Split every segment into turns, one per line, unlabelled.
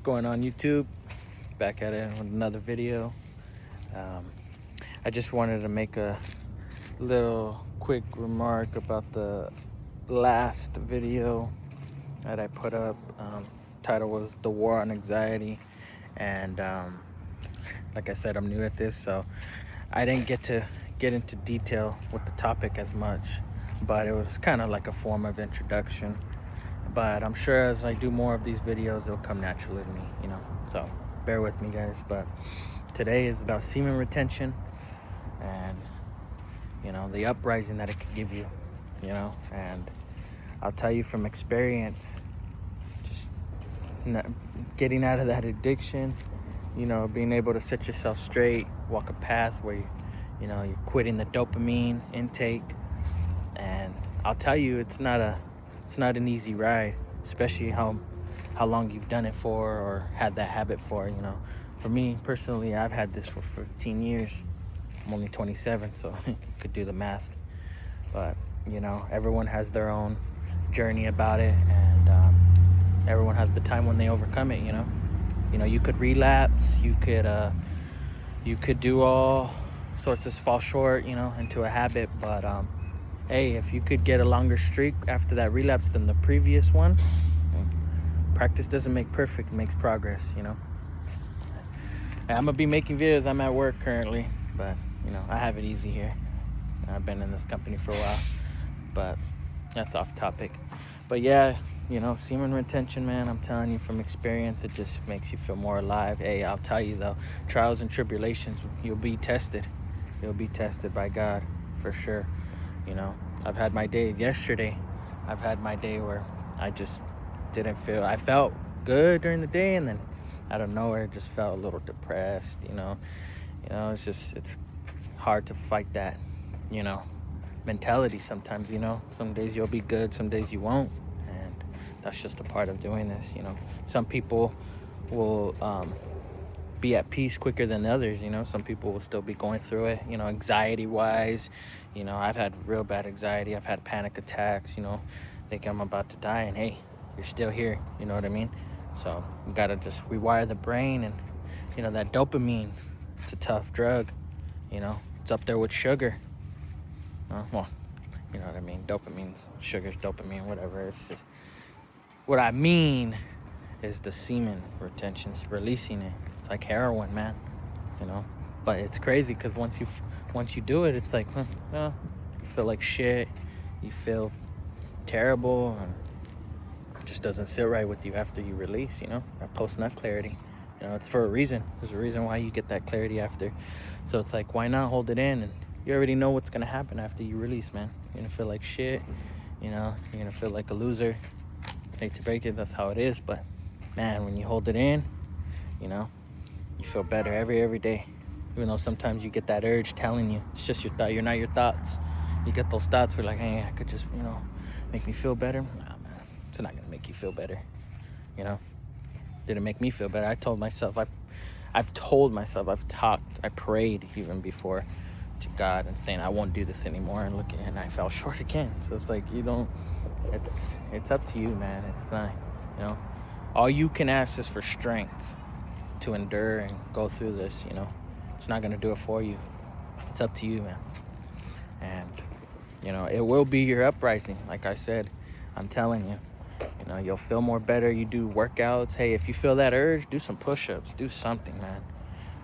going on, YouTube? Back at it with another video. I just wanted to make a little quick remark about the last video that I put up. Title was The War on Anxiety, and like I said, I'm new at this, so I didn't get into detail with the topic as much, but it was kind of like a form of introduction. But I'm sure as I do more of these videos, it'll come naturally to me, so bear with me, guys. But today is about semen retention and the uprising that it could give you, and I'll tell you from experience, just getting out of that addiction, being able to set yourself straight, walk a path where you're quitting the dopamine intake. And I'll tell you, it's not an easy ride, especially how long you've done it for or had that habit for. For me personally, I've had this for 15 years. I'm only 27, so you could do the math. But everyone has their own journey about it, and everyone has the time when they overcome it. You could relapse, you could do all sorts of fall short, into a habit, but hey, if you could get a longer streak after that relapse than the previous one, practice doesn't make perfect, it makes progress. And I'm gonna be making videos. I'm at work currently, but I have it easy here. I've been in this company for a while, but that's off topic. But yeah, semen retention, man, I'm telling you from experience, it just makes you feel more alive. Hey, I'll tell you though, trials and tribulations, you'll be tested by God for sure. I've had my day yesterday. I've had my day where I just I felt good during the day, and then out of nowhere just felt a little depressed. It's hard to fight that mentality sometimes. Some days you'll be good, some days you won't, and that's just a part of doing this. Some people will be at peace quicker than others. Some people will still be going through it, anxiety wise. I've had real bad anxiety. I've had panic attacks, think I'm about to die, and hey, you're still here. You know what I mean? So you gotta just rewire the brain. And that dopamine, it's a tough drug. It's up there with sugar. Well, you know what I mean? Dopamine's sugar's dopamine, whatever. It's just, what I mean is the semen retention, releasing it. It's like heroin, man. But it's crazy because once you do it, it's like, you feel like shit. You feel terrible, and it just doesn't sit right with you after you release. That post-nut clarity. It's for a reason. There's a reason why you get that clarity after. So it's like, why not hold it in? And you already know what's gonna happen after you release, man. You're gonna feel like shit. You're gonna feel like a loser. Hate to break it, that's how it is. But man, when you hold it in, you feel better every day. Even though sometimes you get that urge telling you it's just your thought. You're not your thoughts. You get those thoughts where like, hey, I could just make me feel better. Nah, man, it's not gonna make you feel better. Didn't make me feel better. I told myself, I've talked, I prayed even before to God and saying I won't do this anymore, and I fell short again. So it's like, it's up to you, man. It's not, all you can ask is for strength to endure and go through this. It's not gonna do it for you. It's up to you, man. And it will be your uprising. Like I said, I'm telling you. You'll feel more better. You do workouts. Hey, if you feel that urge, do some push-ups. Do something, man,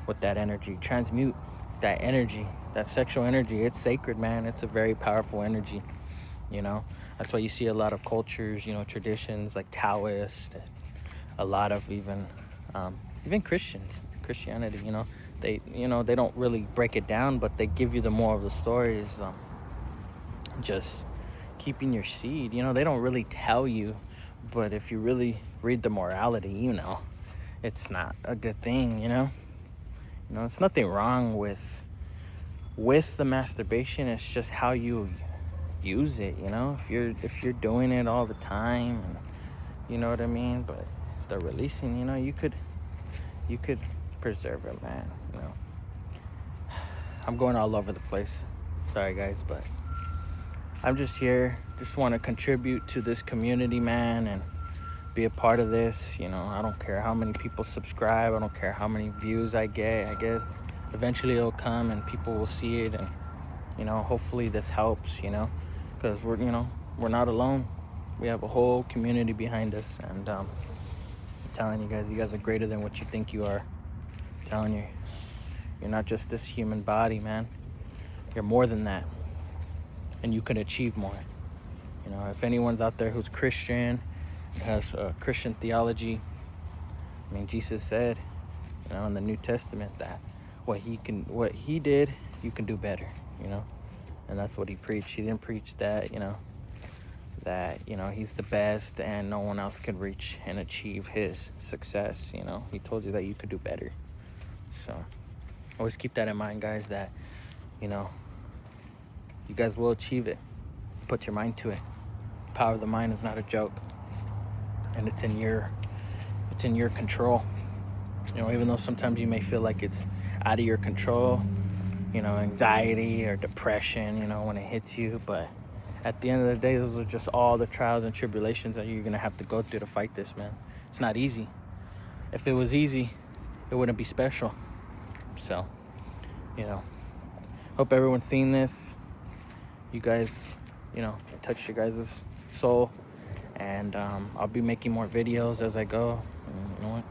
with that energy. Transmute that energy, that sexual energy. It's sacred, man. It's a very powerful energy. That's why you see a lot of cultures, traditions like Taoist, a lot of even Christianity. They don't really break it down, but they give you the moral of the story is just keeping your seed. They don't really tell you, but if you really read the morality, it's not a good thing. It's nothing wrong with the masturbation. It's just how you use it. If you're doing it all the time, and you know what I mean. But the releasing, you could preserve it, man. I'm going all over the place. Sorry, guys, but I'm just here. Just want to contribute to this community, man, and be a part of this. You know, I don't care how many people subscribe. I don't care how many views I get. I guess eventually it'll come and people will see it, and you know, hopefully this helps, you know, because we're not alone. We have a whole community behind us, and I'm telling you guys are greater than what you think you are. I'm telling you, you're not just this human body, man. You're more than that, and you can achieve more. You know, if anyone's out there who's Christian, has Christian theology, I mean, Jesus said, you know, in the New Testament that what he did, you can do better, you know, and that's what he preached. He didn't preach that, you know, he's the best and no one else can reach and achieve his success. You know, he told you that you could do better. So always keep that in mind, guys, that, you know, you guys will achieve it. Put your mind to it. Power of the mind is not a joke, and it's in your control. You know, even though sometimes you may feel like it's out of your control, you know, anxiety or depression, you know, when it hits you, but at the end of the day, those are just all the trials and tribulations that you're gonna have to go through to fight this, man. It's not easy. If it was easy, it wouldn't be special. So, you know, hope everyone's seen this. You guys, you know, it touched your guys' soul, and I'll be making more videos as I go. And you know what?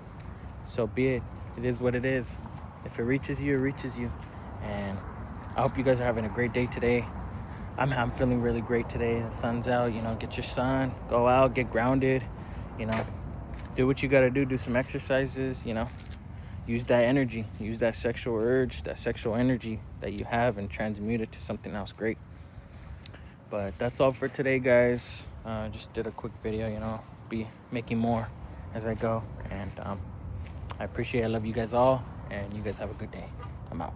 So be it. It is what it is. If it reaches you, it reaches you. And I hope you guys are having a great day today. I'm feeling really great today. The sun's out, you know, get your sun, go out, get grounded, you know, do what you gotta do some exercises, you know, use that energy, use that sexual urge, that sexual energy that you have, and transmute it to something else great. But that's all for today, guys. Just did a quick video, you know, be making more as I go, and I love you guys all, and you guys have a good day. I'm out.